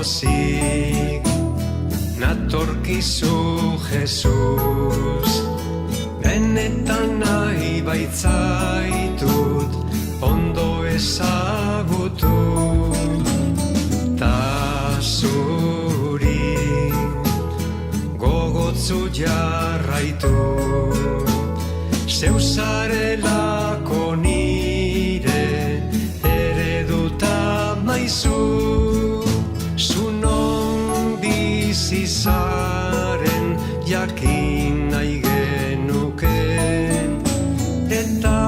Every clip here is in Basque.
pozik natorkizu Jesus, benetan nahi baitzaitut ondo ezagutu, ta zuri gogotzu jarraitu, zeu zarelako nire ereduta maizu, zu non bizi zaren jakin nahi genuke, eta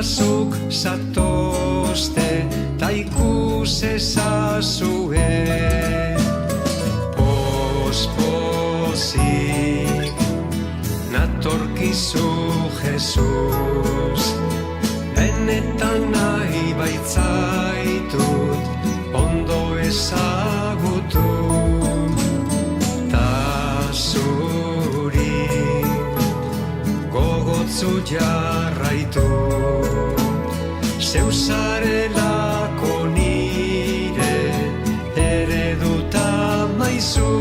zuk zatozte ta ikus ezazue, pozik natorkizu Jesus, benetan nahi baitzaitut ondo ezagutu, ta zuri gogotzu jarraitu, zeu zarelako nire ereduta maizu,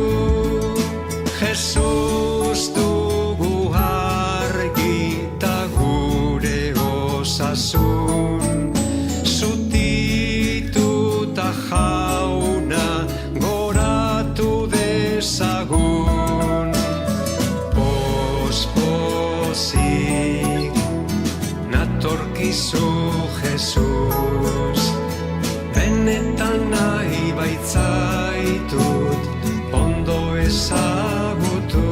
Jesus dugu argi ta gure osasun, zutituta jauna goratu dezagun, pozik natorkizu Jesus, benetan nahi baitzaitut ondo ezagutu,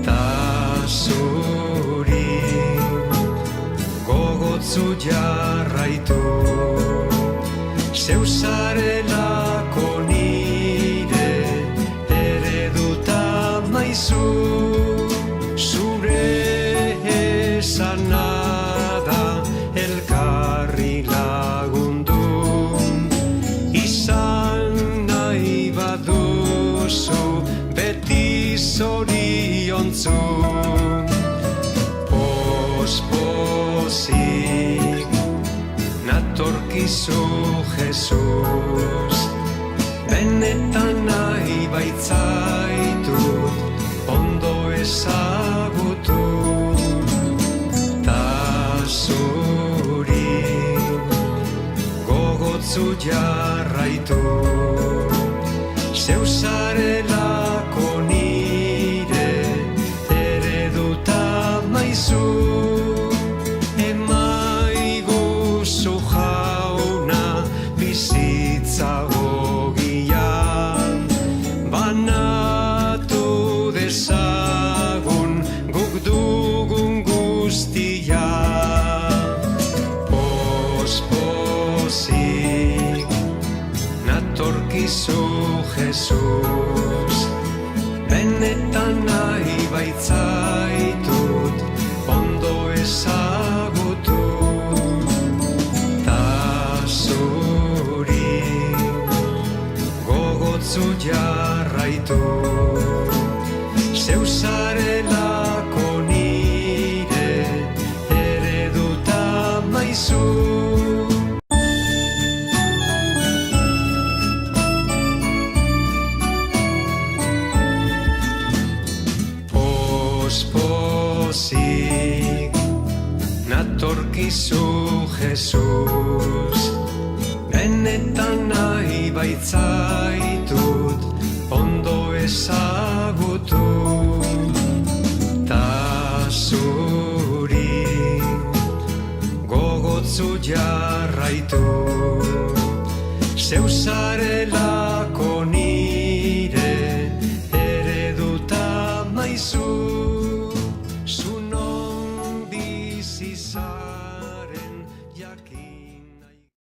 ta zuri gogotzu jarraitu, zeu zarelako nire ereduta maizu, zure esanada elkarri lagundu, izan nahi baduzu beti zoriontzu, pozik natorkizu Jesus, benetan nahi baitzaitut ondo ezagutu, ta zuri gogotzu jarraitu, zeu zarelako nire ereduta maizu, emaiguzu jauna bizitza ogian, banatu dezagun guk dugun guztia, pozik natorkizu Jesus, benetan nahi baitzaitut ondo ezagutu, ta zuri gogotzu jarraitu, zeu zarelako nire ereduta maizu, pozik natorkizu Jesus, benetan nahi baitzaitut ondo ezagutu, ta zuri gogotzu jarraitu, zeu zarelako